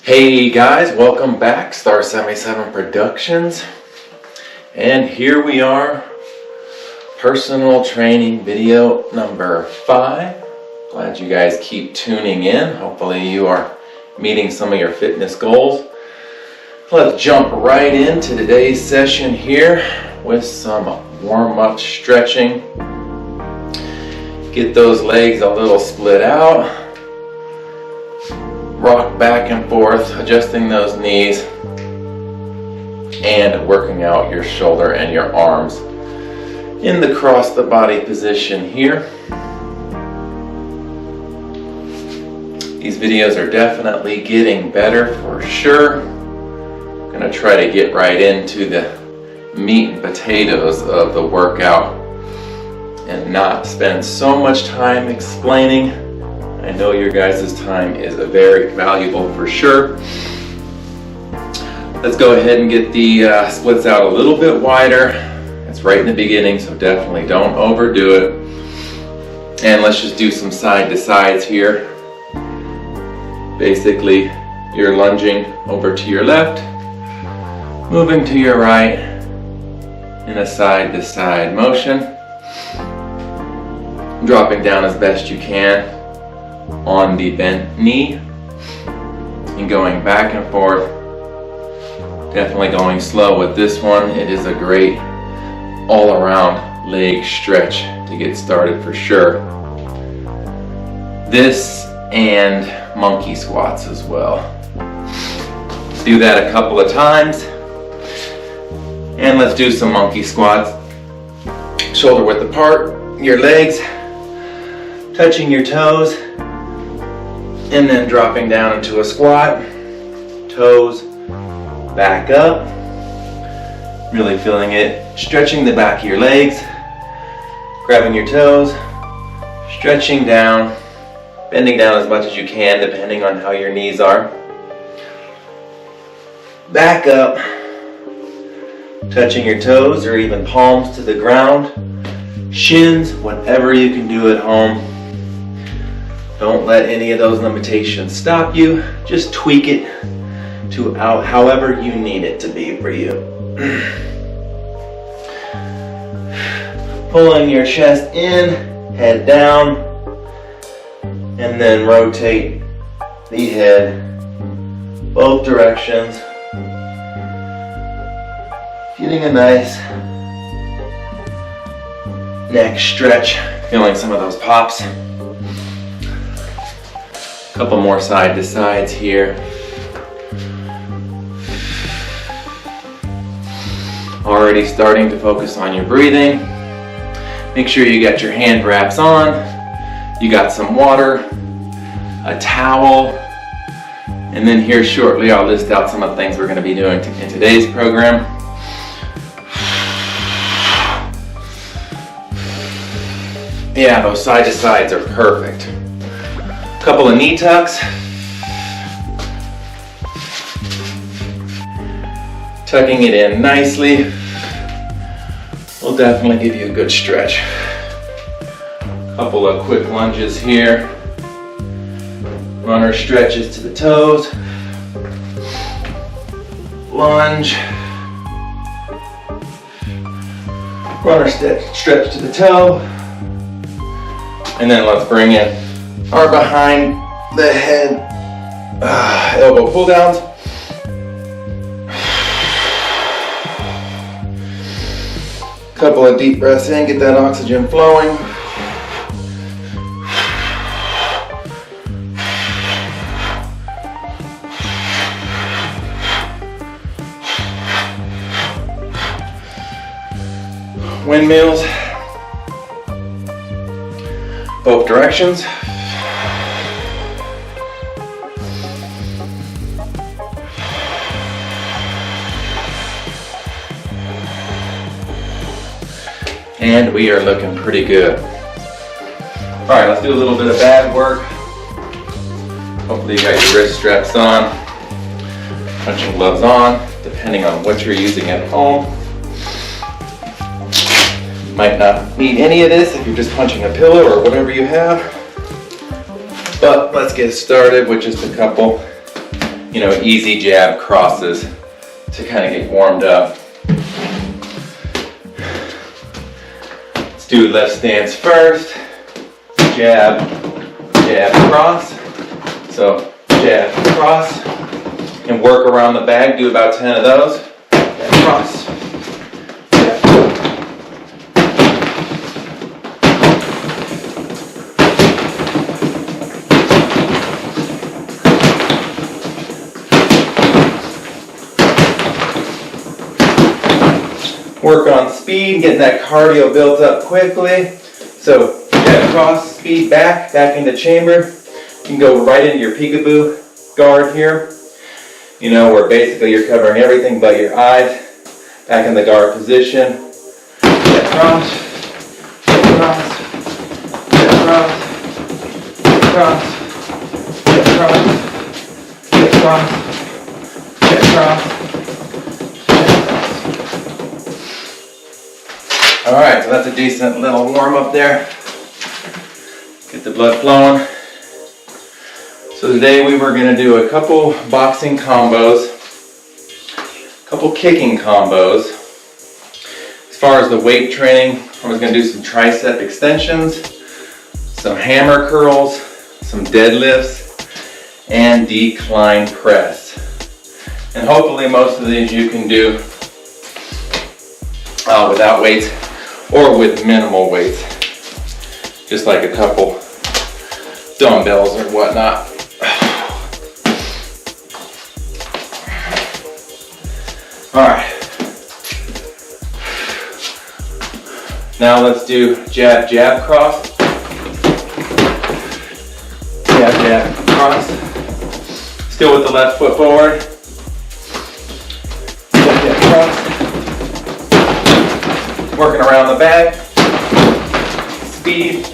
Hey guys, welcome back, Star 77 Productions. And here we are, personal training video number 5. Glad you guys keep tuning in. Hopefully you are meeting some of your fitness goals. Let's jump right into today's session here with some warm-up stretching. Get those legs a little split out. Rock back and forth, adjusting those knees and working out your shoulder and your arms in the cross the body position here. These videos are definitely getting better for sure. I'm going to try to get right into the meat and potatoes of the workout and not spend so much time explaining. I know your guys' time is very valuable for sure. Let's go ahead and get the splits out a little bit wider. It's right in the beginning, so definitely don't overdo it. And let's just do some side to sides here. Basically, you're lunging over to your left, moving to your right in a side to side motion, dropping down as best you can on the bent knee and going back and forth. Definitely going slow with this one. It is a great all-around leg stretch to get started for sure. This and monkey squats as well. Do that a couple of times and let's do some monkey squats. Shoulder width apart, your legs touching your toes, and then dropping down into a squat, toes back up, really feeling it, stretching the back of your legs, grabbing your toes, stretching down, bending down as much as you can depending on how your knees are, back up, touching your toes or even palms to the ground, shins, whatever you can do at home. Don't let any of those limitations stop you. Just tweak it to however you need it to be for you. Pulling your chest in, head down, and then rotate the head both directions. Getting a nice neck stretch, feeling some of those pops. Couple more side to sides here. Already starting to focus on your breathing. Make sure you got your hand wraps on. You got some water, a towel, and then here shortly I'll list out some of the things we're going to be doing in today's program. Yeah, those side to sides are perfect. Couple of knee tucks. Tucking it in nicely will definitely give you a good stretch. Couple of quick lunges here. Runner stretches to the toes. Lunge. Runner stretch to the toe. And then let's bring in our behind the head elbow pull downs. Couple of deep breaths in, get that oxygen flowing. Windmills, both directions. And we are looking pretty good. All right, let's do a little bit of bad work. Hopefully you got your wrist straps on, punching gloves on, depending on what you're using at home. Might not need any of this if you're just punching a pillow or whatever you have. But let's get started with just a couple easy jab crosses to kind of get warmed up. Let's do left stance first. Jab, jab, cross. So jab, cross, and work around the bag. Do about 10 of those. Jab, cross. Jab. Work on speed, getting that cardio built up quickly. So jab, cross, speed, back into chamber. You can go right into your peekaboo guard here, where basically you're covering everything but your eyes. Back in the guard position. Jab, cross, jab, cross, jab, cross, jab, cross, jab, cross, jab, cross, jab, cross. Alright, so that's a decent little warm up there. Get the blood flowing. So today we were going to do a couple boxing combos, a couple kicking combos. As far as the weight training, I was going to do some tricep extensions, some hammer curls, some deadlifts, and decline press. And hopefully most of these you can do without weights or with minimal weights, just like a couple dumbbells or whatnot. Alright, now let's do jab, jab, cross. Jab, jab, cross. Still with the left foot forward. Jab, jab, cross. Working around the bag. Speed.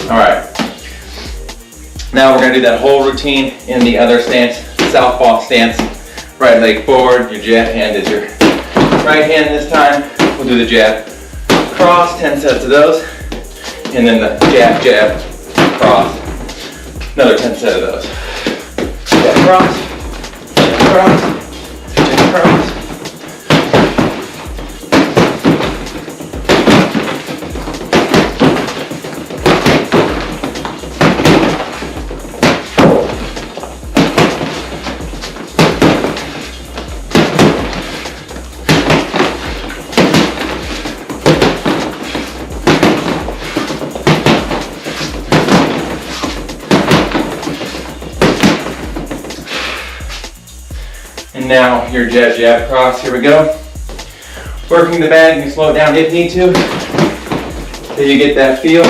Alright, now we're going to do that whole routine in the other stance, southpaw stance. Right leg forward, your jab hand is your right hand this time. We'll do the jab, cross, 10 sets of those. And then the jab, jab, cross, another 10 sets of those. Jab, cross, jab, cross, jab, cross. And now your jab, jab, cross. Here we go. Working the bag, you can slow it down if you need to, till you get that feel.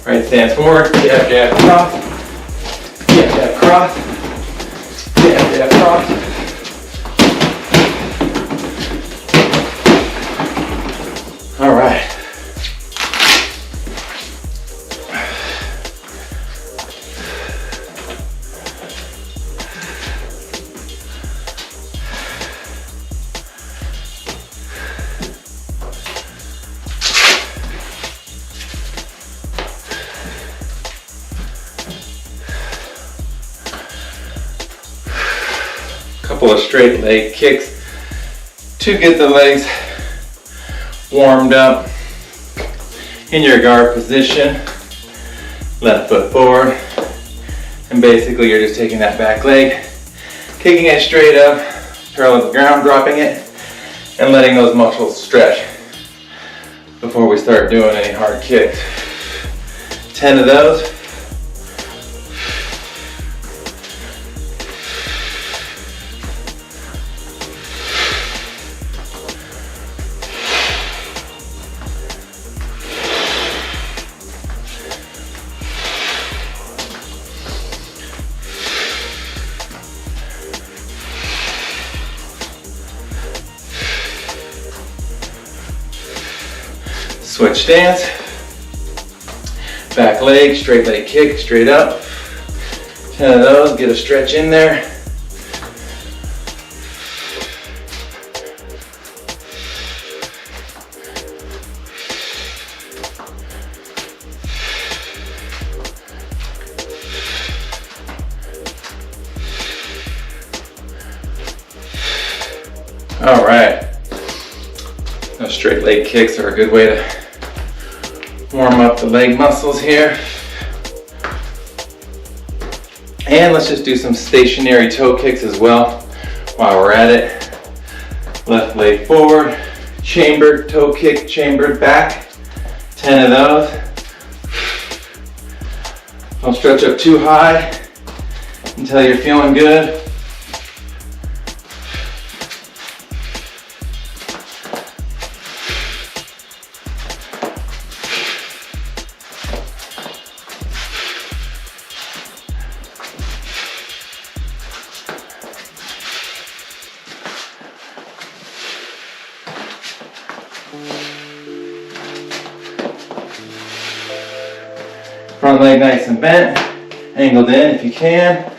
Right stance forward, jab, jab, cross, jab, jab, cross, jab, jab, cross. All right. Couple of straight leg kicks to get the legs warmed up in your guard position. Left foot forward, and basically you're just taking that back leg, kicking it straight up, parallel to the ground, dropping it, and letting those muscles stretch before we start doing any hard kicks. 10 of those. Switch stance. Back leg, straight leg kick, straight up. 10 of those, get a stretch in there. All right. Those straight leg kicks are a good way to warm up the leg muscles here. And let's just do some stationary toe kicks as well while we're at it. Left leg forward, chambered toe kick, chambered back. 10 of those. Don't stretch up too high until you're feeling good. Front leg nice and bent, angled in if you can.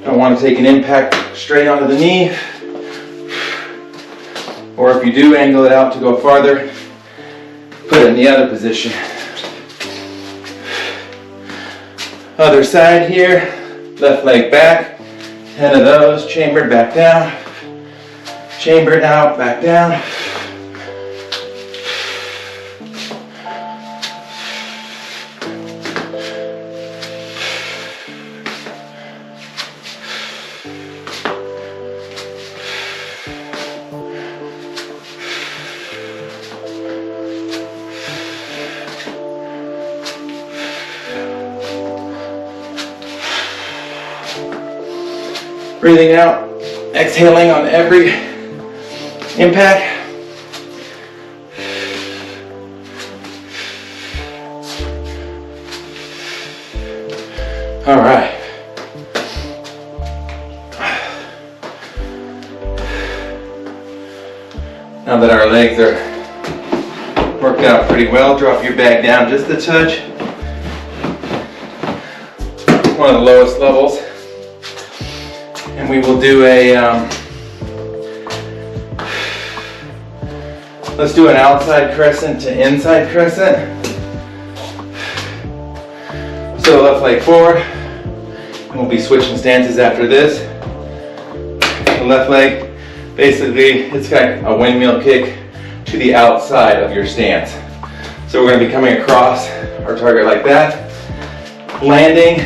Don't want to take an impact straight onto the knee. Or if you do angle it out to go farther, put it in the other position. Other side here, left leg back, 10 of those, chambered back down, chambered out, back down. Breathing out, exhaling on every impact. All right. Now that our legs are worked out pretty well, drop your bag down just a touch. One of the lowest levels. And we will do let's do an outside crescent to inside crescent. So left leg forward, and we'll be switching stances after this. The left leg, basically, it's got a windmill kick to the outside of your stance. So we're going to be coming across our target like that, landing,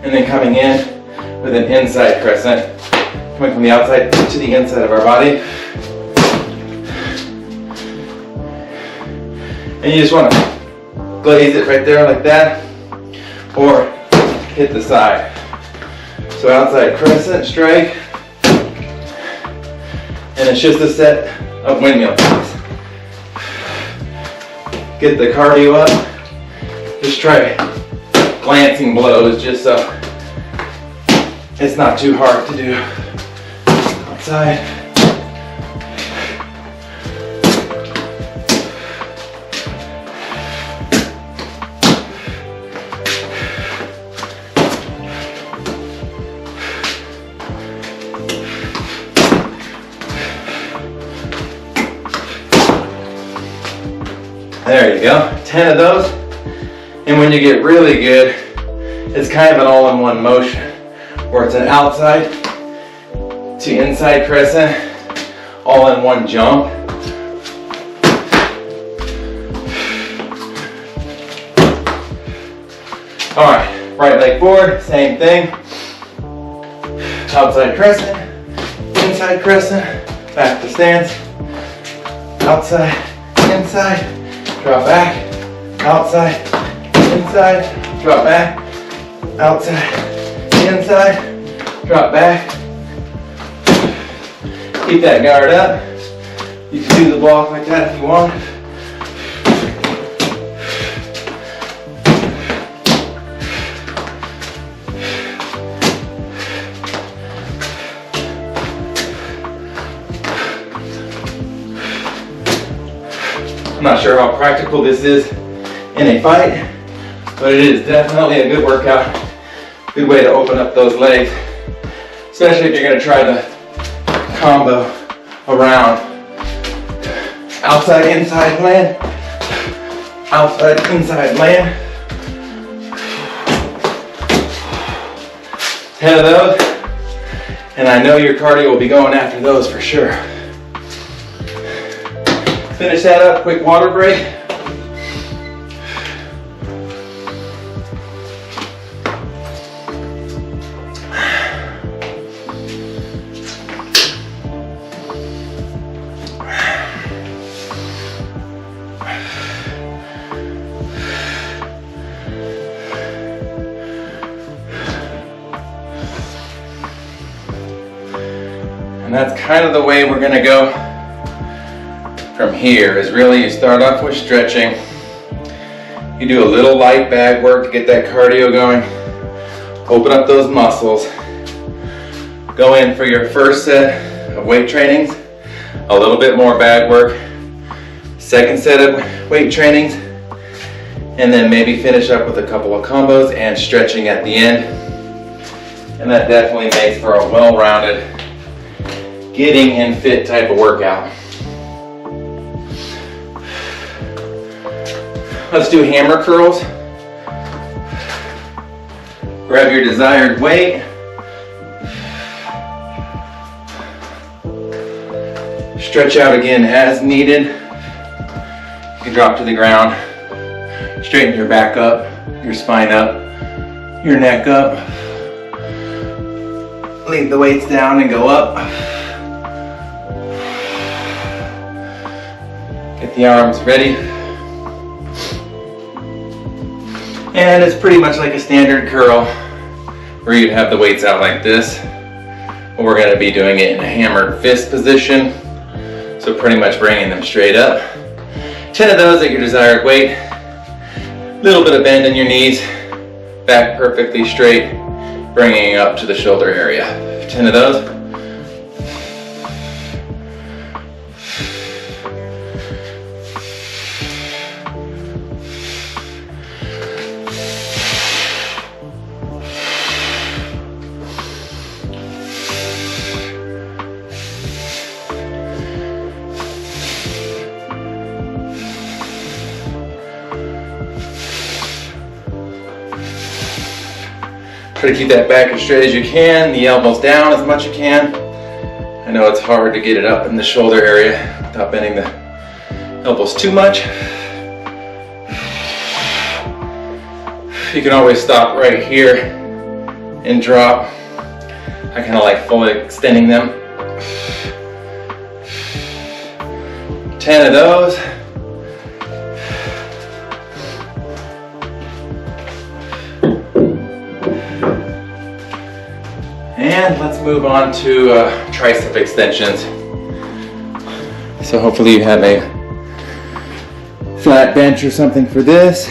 and then coming in with an inside crescent, coming from the outside to the inside of our body. And you just want to glaze it right there like that, or hit the side. So outside crescent, strike, and it's just a set of windmill kicks. Get the cardio up. Just try glancing blows just so it's not too hard to do. Outside. There you go, 10 of those. And when you get really good, it's kind of an all-in-one motion, where it's an outside to inside crescent, all in one jump. All right, right leg forward, same thing. Outside crescent, inside crescent, back to stance. Outside, inside, drop back. Outside, inside, drop back. Outside, inside, drop back. Keep that guard up. You can do the block like that if you want. I'm not sure how practical this is in a fight, but it is definitely a good workout. Good way to open up those legs, especially if you're going to try the combo around outside, inside land, outside, inside land. 10 of those, and I know your cardio will be going after those for sure. Finish that up, quick water break. And that's kind of the way we're gonna go from here, is really you start off with stretching. You do a little light bag work to get that cardio going. Open up those muscles. Go in for your first set of weight trainings. A little bit more bag work. Second set of weight trainings. And then maybe finish up with a couple of combos and stretching at the end. And that definitely makes for a well-rounded, getting in fit type of workout. Let's do hammer curls. Grab your desired weight. Stretch out again as needed. You can drop to the ground. Straighten your back up, your spine up, your neck up. Leave the weights down and go up. Get the arms ready. And it's pretty much like a standard curl where you'd have the weights out like this. But we're gonna be doing it in a hammered fist position. So pretty much bringing them straight up. 10 of those at your desired weight. Little bit of bend in your knees. Back perfectly straight, bringing it up to the shoulder area. 10 of those. Try to keep that back as straight as you can, the elbows down as much as you can. I know it's hard to get it up in the shoulder area without bending the elbows too much. You can always stop right here and drop. I kind of like fully extending them. 10 of those. And let's move on to tricep extensions. So hopefully you have a flat bench or something for this.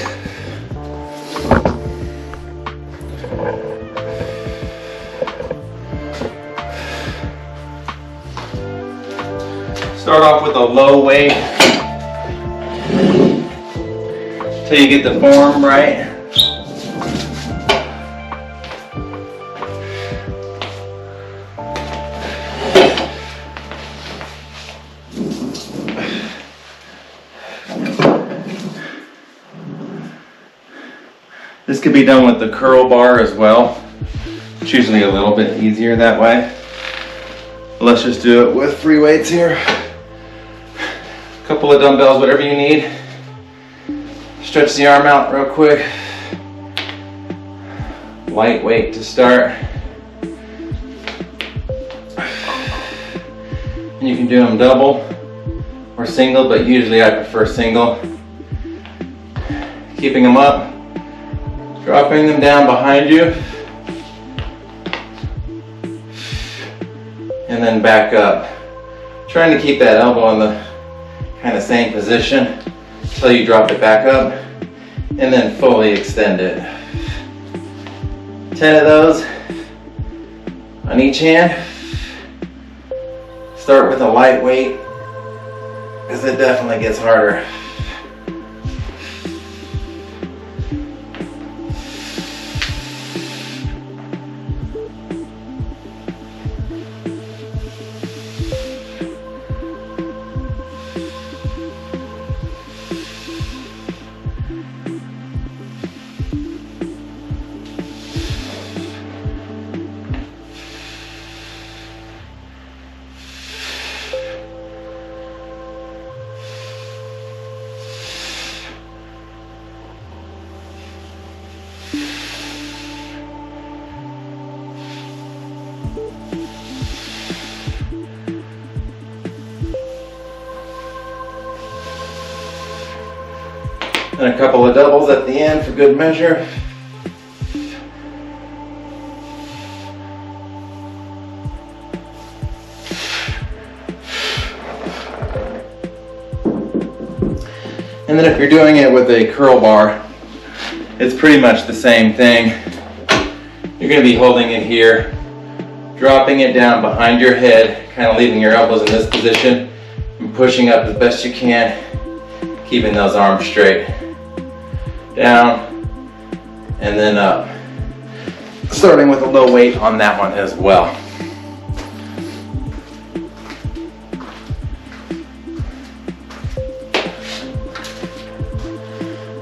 Start off with a low weight until you get the form right. This could be done with the curl bar as well. It's usually a little bit easier that way. Let's just do it with free weights here. A couple of dumbbells, whatever you need. Stretch the arm out real quick. Light weight to start. And you can do them double or single, but usually I prefer single. Keeping them up. Dropping them down behind you. And then back up. Trying to keep that elbow in the kind of same position until you drop it back up. And then fully extend it. 10 of those on each hand. Start with a light weight because it definitely gets harder. And a couple of doubles at the end for good measure. And then if you're doing it with a curl bar, it's pretty much the same thing. You're going to be holding it here, dropping it down behind your head, kind of leaving your elbows in this position, and pushing up as best you can, keeping those arms straight. Down, and then up. Starting with a low weight on that one as well.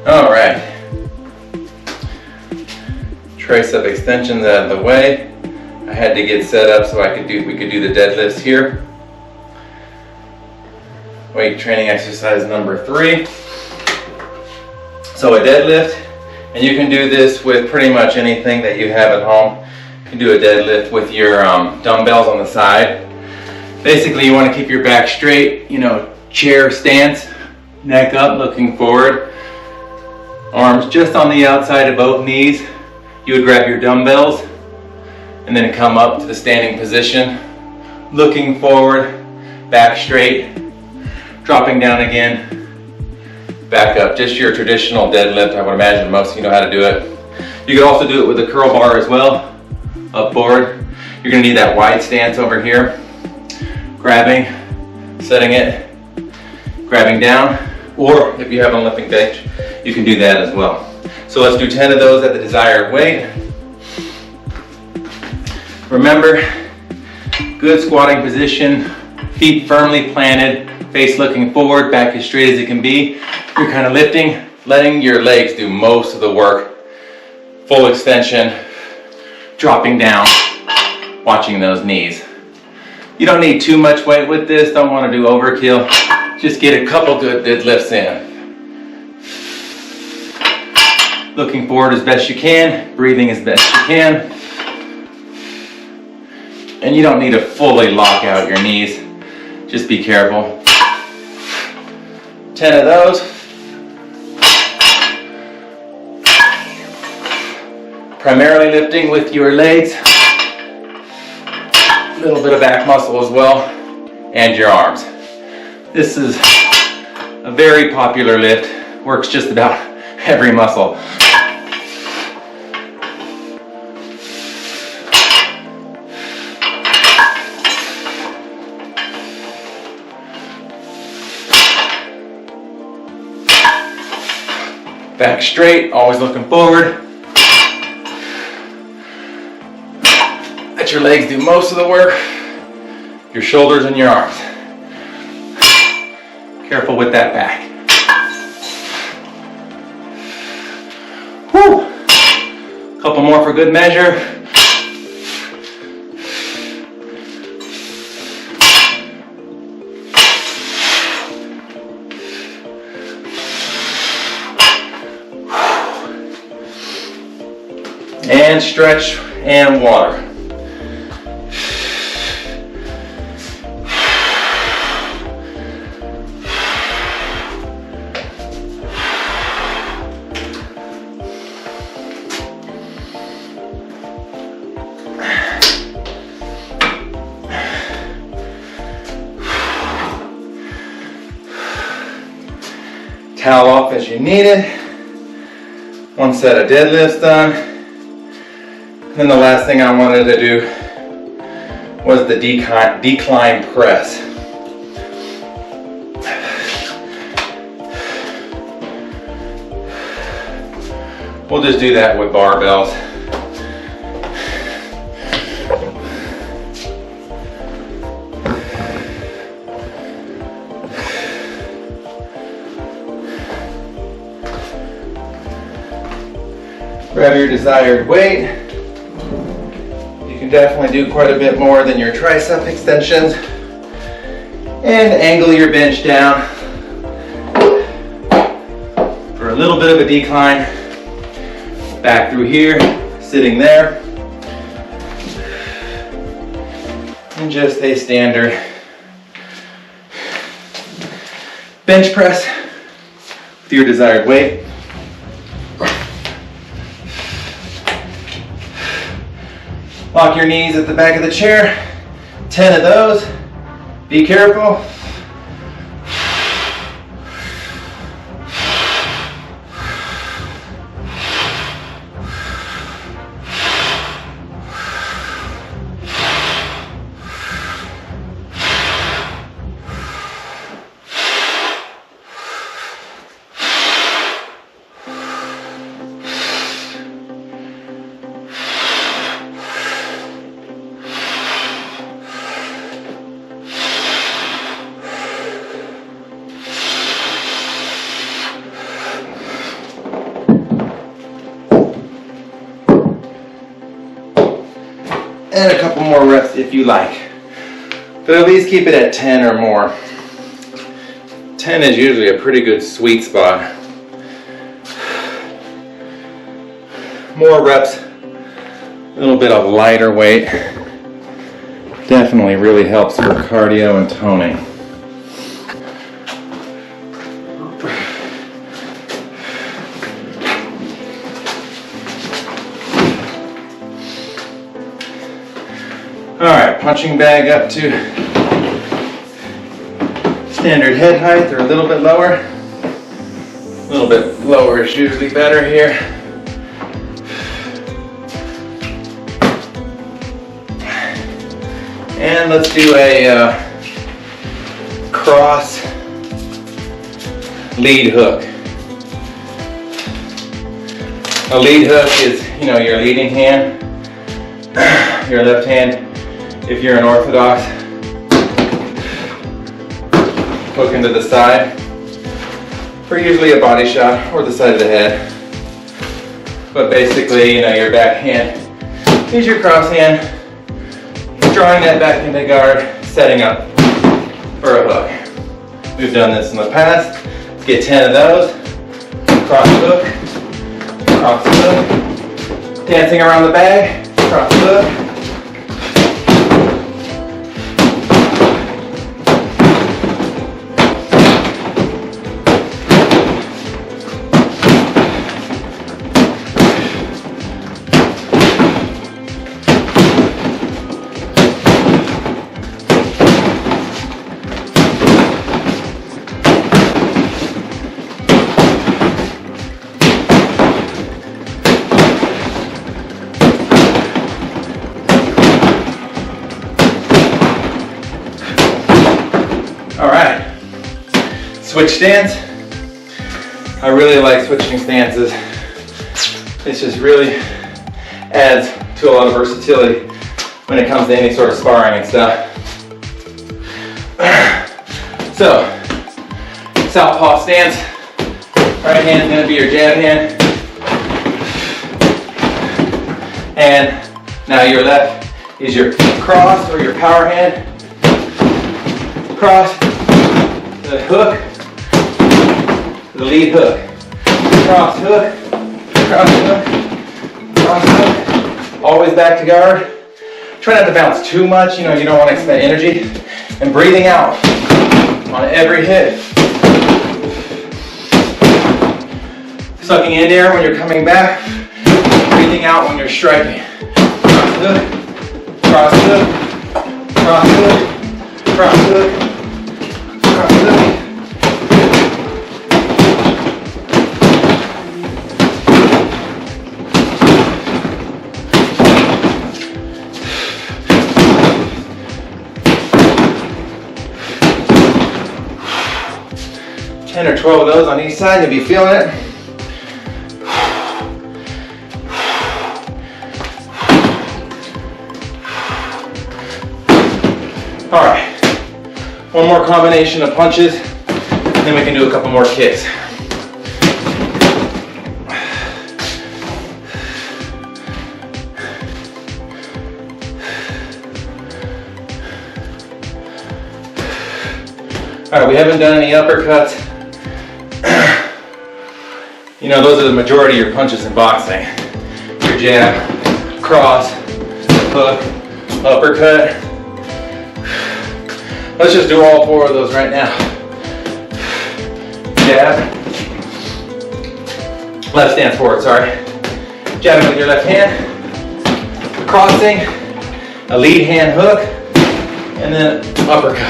All right. Tricep extensions out of the way. I had to get set up so we could do the deadlifts here. Weight training exercise number 3. So a deadlift, and you can do this with pretty much anything that you have at home. You can do a deadlift with your dumbbells on the side. Basically, you want to keep your back straight, chair stance, neck up, looking forward. Arms just on the outside of both knees. You would grab your dumbbells and then come up to the standing position, looking forward, back straight, dropping down again, back up. Just your traditional deadlift. I would imagine most of you know how to do it. You can also do it with a curl bar as well, up forward. You're going to need that wide stance over here, grabbing, setting it, grabbing down, or if you have a lifting bench, you can do that as well. So let's do 10 of those at the desired weight. Remember, good squatting position, feet firmly planted, face looking forward, back as straight as it can be. You're kind of lifting, letting your legs do most of the work. Full extension, dropping down, watching those knees. You don't need too much weight with this, don't want to do overkill. Just get a couple good deadlifts in. Looking forward as best you can, breathing as best you can. And you don't need to fully lock out your knees. Just be careful. 10 of those. Primarily lifting with your legs. A little bit of back muscle as well. And your arms. This is a very popular lift. Works just about every muscle. Back straight, always looking forward. Let your legs do most of the work. Your shoulders and your arms. Careful with that back. Whew. Couple more for good measure. And stretch and water. Towel off as you need it. One set of deadlifts done. Then the last thing I wanted to do was the decline press. We'll just do that with barbells. Grab your desired weight. Definitely do quite a bit more than your tricep extensions, and angle your bench down for a little bit of a decline, back through here, sitting there, and just a standard bench press with your desired weight. Lock your knees at the back of the chair. 10 of those. Be careful. And a couple more reps if you like. But at least keep it at 10 or more. 10 is usually a pretty good sweet spot. More reps, a little bit of lighter weight. Definitely really helps for cardio and toning. Alright, punching bag up to standard head height or a little bit lower. A little bit lower is usually better here. And let's do a cross lead hook. A lead hook is, your leading hand, your left hand. If you're an orthodox, hook into the side for usually a body shot or the side of the head. But basically, your back hand is your cross hand, drawing that back into guard, setting up for a hook. We've done this in the past. Let's get 10 of those. Cross hook, dancing around the bag, cross hook. Alright, switch stance. I really like switching stances. It just really adds to a lot of versatility when it comes to any sort of sparring and stuff. So, southpaw stance. Right hand's going to be your jab hand. And now your left is your cross or your power hand. Cross, the hook, the lead hook, cross hook, cross hook, cross hook, always back to guard. Try not to bounce too much, you don't want to expend energy. And breathing out on every hit. Sucking in air when you're coming back, breathing out when you're striking. Cross hook, cross hook, cross hook, cross hook. 10 or 12 of those on each side, you'll be feeling it. All right, one more combination of punches, and then we can do a couple more kicks. All right, we haven't done any uppercuts. Those are the majority of your punches in boxing. Your jab, cross, hook, uppercut. Let's just do all 4 of those right now. Jab. Left stance forward, sorry. Jabbing with your left hand. crossing, a lead hand hook, and then uppercut.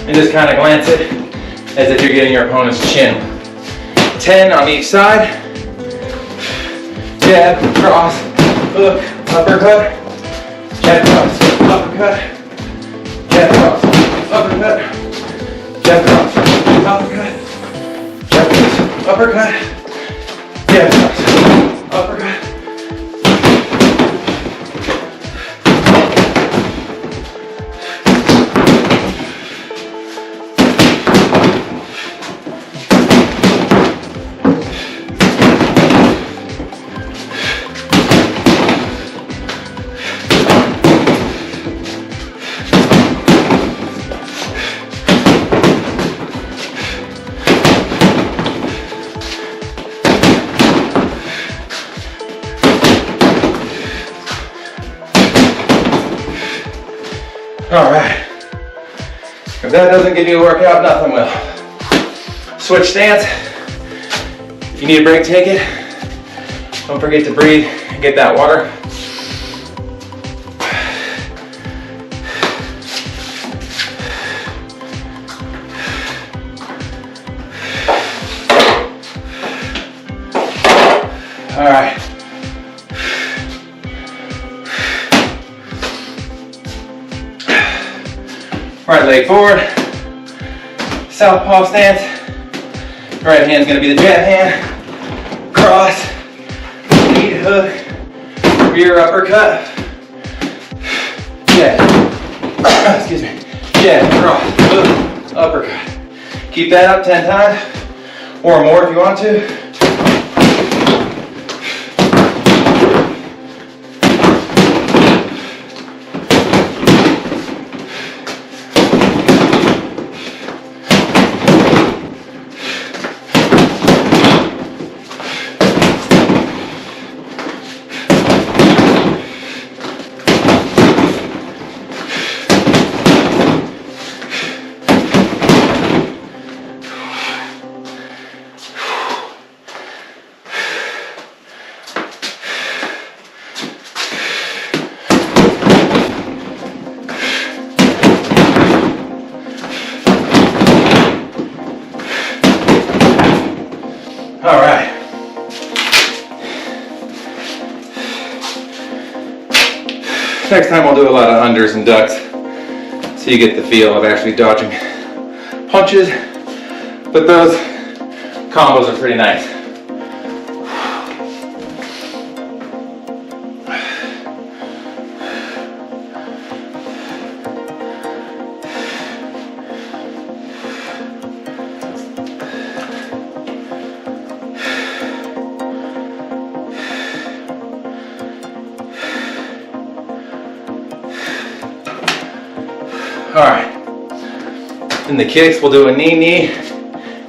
And just kind of glance it as if you're getting your opponent's chin. 10 on each side. Jab, cross, hook, uppercut. Jab, cross, uppercut. Jab, cross, uppercut. Jab, cross, uppercut. Jab, cross, uppercut. Jab, cross, uppercut. All right, if that doesn't give you a workout, nothing will. Switch stance. If you need a break, take it. Don't forget to breathe and get that water. All right. Right leg forward, southpaw stance. Right hand's gonna be the jab hand, cross, lead hook, rear uppercut, jab, excuse me, jab, cross, hook, uppercut. Keep that up 10 times, or more if you want to. All right. Next time I'll do a lot of unders and ducks so you get the feel of actually dodging punches, but those combos are pretty nice. All right, in the kicks, we'll do a knee,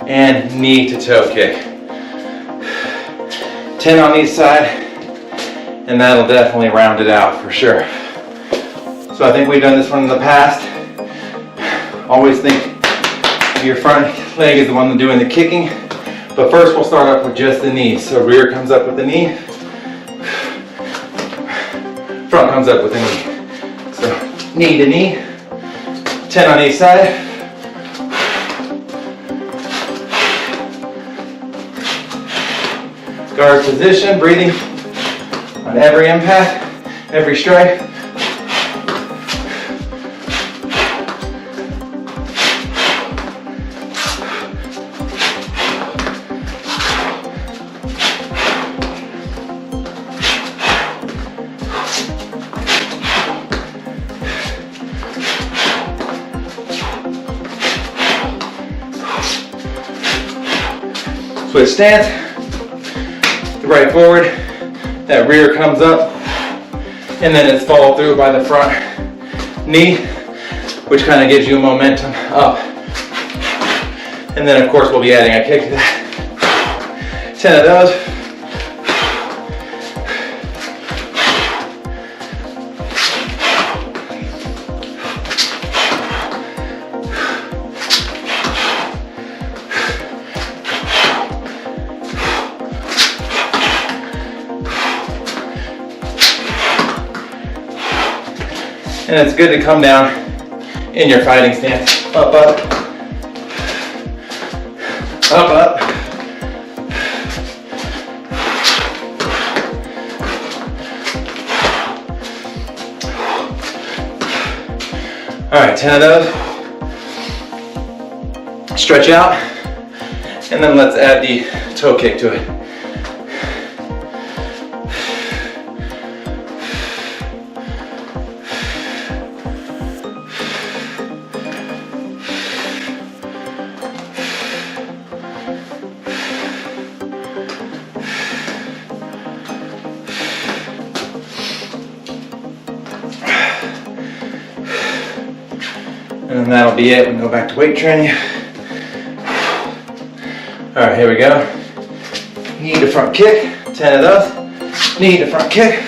and knee to toe kick. 10 on each side, and that'll definitely round it out for sure. So I think we've done this one in the past. Always think your front leg is the one doing the kicking, but first we'll start off with just the knee. So rear comes up with the knee, front comes up with the knee. So knee to knee. 10 on each side. Guard position, breathing on every impact, every strike. Switch stance, the right forward, that rear comes up, and then it's followed through by the front knee, which kind of gives you momentum up. And then of course we'll be adding a kick to that. 10 of those. And it's good to come down in your fighting stance. Up, up. Up, up. All right, 10 of those. Stretch out, and then let's add the toe kick to it. And then that'll be it. We can go back to weight training. All right, here we go. Knee to front kick, 10 of those. Knee to front kick.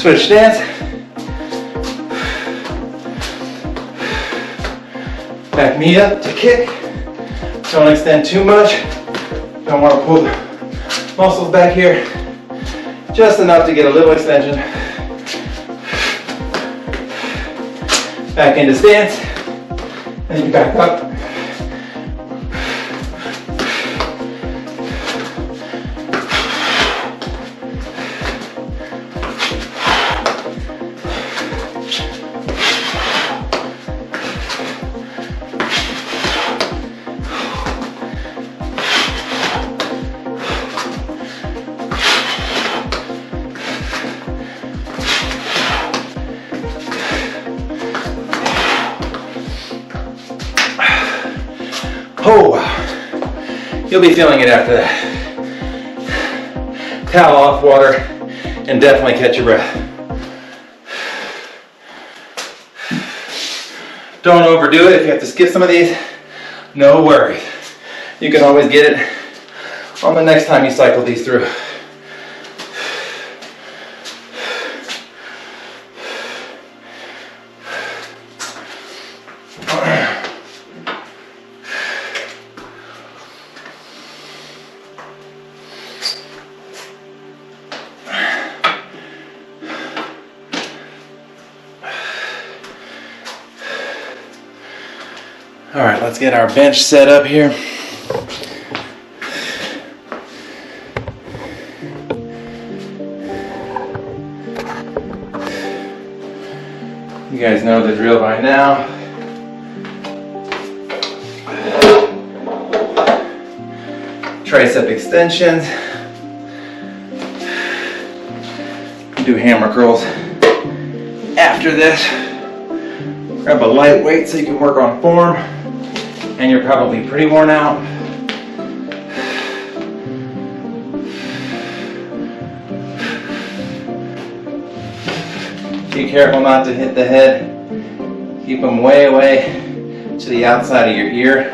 Switch stance. Back knee up to kick. Don't extend too much. Don't want to pull the muscles back here. Just enough to get a little extension. Back into stance. And you back up. Oh, you'll be feeling it after that. Towel off, water, and definitely catch your breath. Don't overdo it. If you have to skip some of these, no worries. You can always get it on the next time you cycle these through. All right, let's get our bench set up here. You guys know the drill by now. Tricep extensions. Do hammer curls after this. Grab a light weight so you can work on form. And you're probably pretty worn out. Be careful not to hit the head. Keep them way away to the outside of your ear.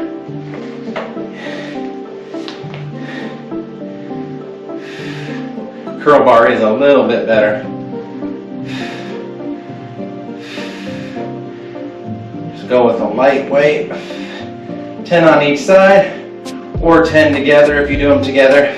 Curl bar is a little bit better. Just go with a light weight. 10 on each side, or 10 together if you do them together.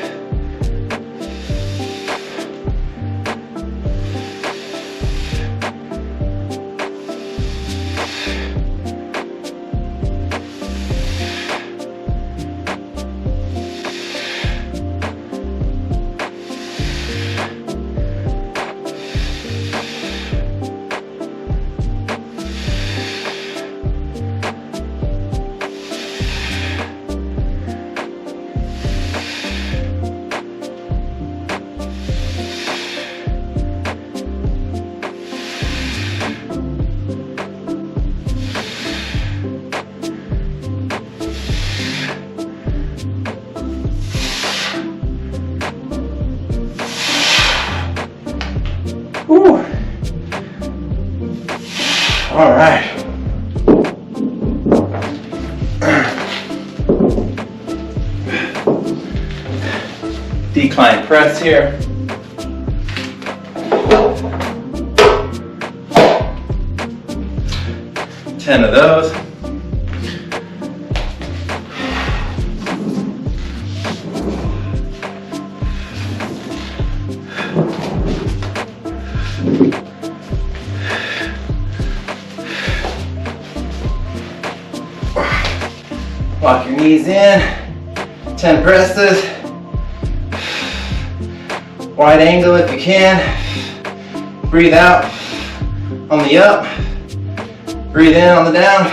All right. Decline press here. Ten of those. Lock your knees in. 10 presses. Wide angle if you can. Breathe out on the up. Breathe in on the down.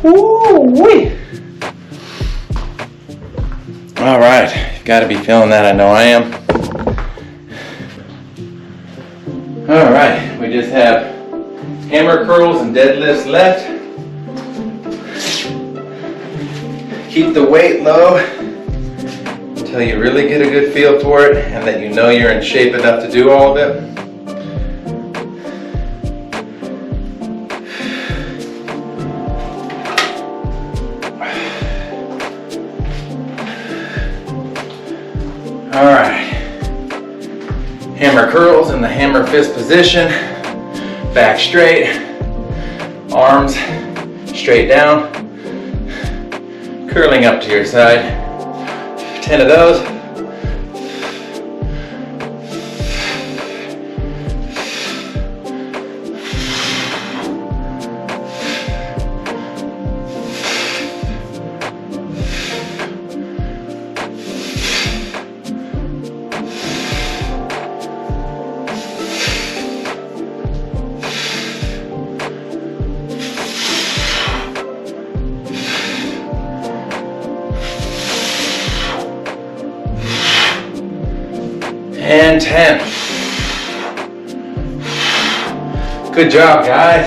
Woo-wee. All right, you've got to be feeling that. I know I am. All right, we just have hammer curls and deadlifts left. Keep the weight low until you really get a good feel for it and that you know you're in shape enough to do all of it. All right, hammer curls in the hammer fist position, back straight, arms straight down, curling up to your side. 10 of those. And 10. Good job, guys.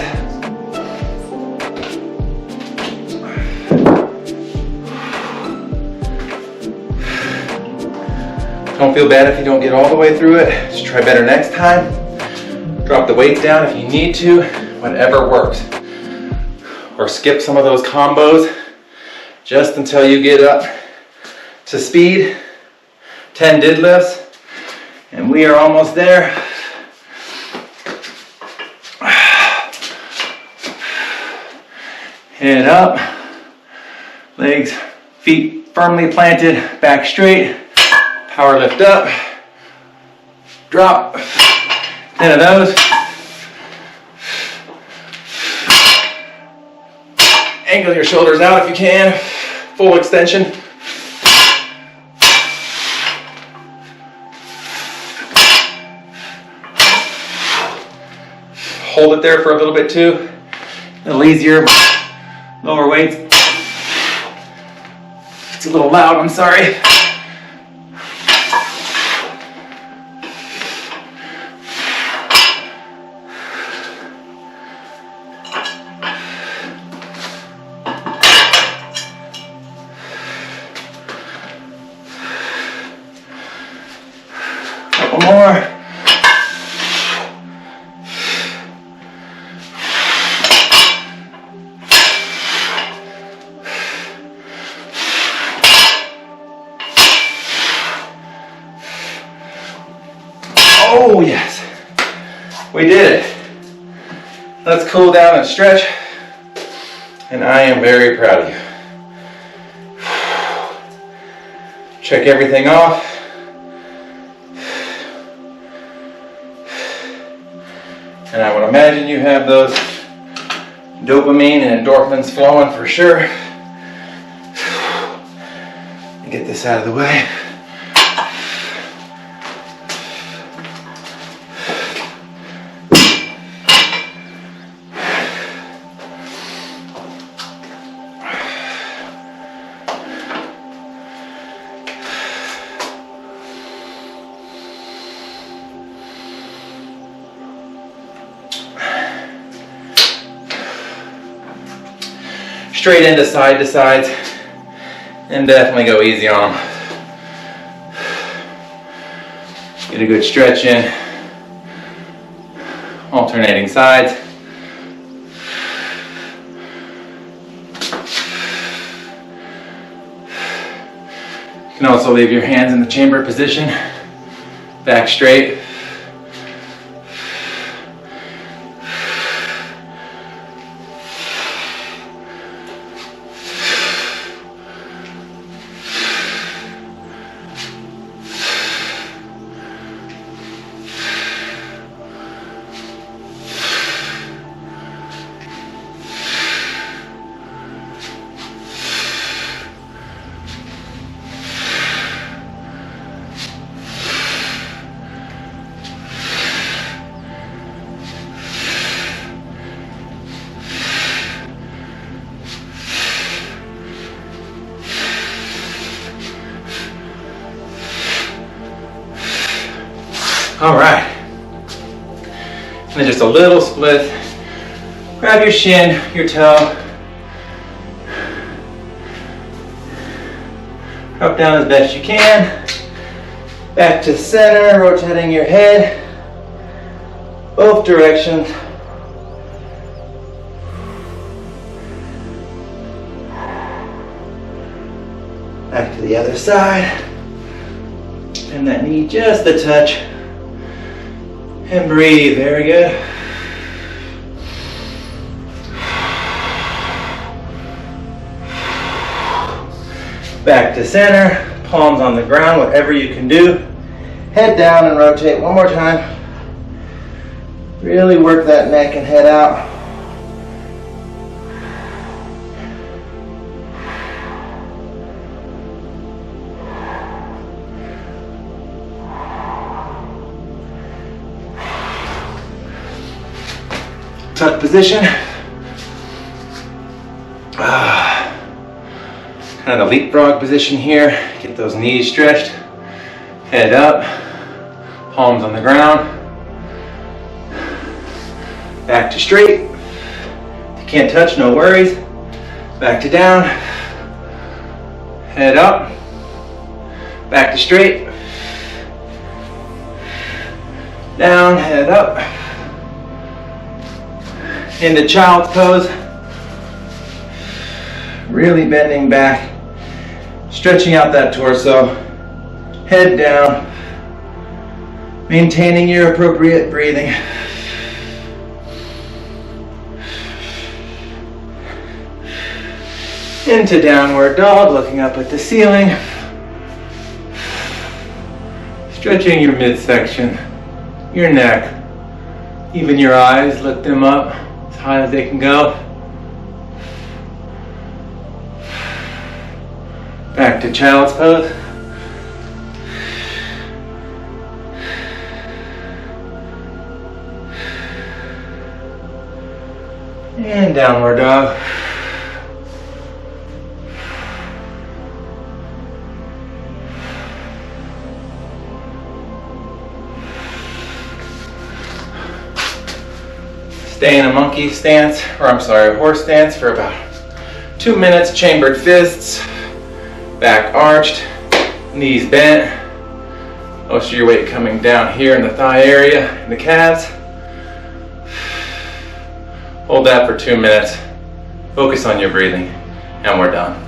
Don't feel bad if you don't get all the way through it. Just try better next time. Drop the weights down if you need to, whatever works. Or skip some of those combos just until you get up to speed. 10 deadlifts. And we are almost there. Head up, legs, feet firmly planted, back straight, power lift up, drop, 10 of those. Angle your shoulders out if you can, full extension. Hold it there for a little bit too. A little easier, lower weights. It's a little loud, I'm sorry. Couple more. Oh yes, we did it. Let's cool down and stretch. And I am very proud of you. Check everything off. And I would imagine you have those dopamine and endorphins flowing for sure. Get this out of the way. Straight into side to sides, and definitely go easy on them. Get a good stretch in, alternating sides. You can also leave your hands in the chamber position, back straight. All right, and then just a little split. Grab your shin, your toe. Drop down as best you can. Back to center, rotating your head, both directions. Back to the other side. Bend that knee just a touch. And breathe, very good. Back to center, palms on the ground, whatever you can do. Head down and rotate one more time. Really work that neck and head out. Tuck position. Kind of the leapfrog position here. Get those knees stretched. Head up. Palms on the ground. Back to straight. If you can't touch, no worries. Back to down. Head up. Back to straight. Down, head up. Into child's pose. Really bending back. Stretching out that torso. Head down. Maintaining your appropriate breathing. Into downward dog, looking up at the ceiling. Stretching your midsection, your neck, even your eyes, lift them up as high as they can go. Back to child's pose. And downward dog. Stay in a monkey stance, or I'm sorry, a horse stance for about 2 minutes, chambered fists, back arched, knees bent. Most of your weight coming down here in the thigh area, in the calves. Hold that for 2 minutes. Focus on your breathing, and we're done.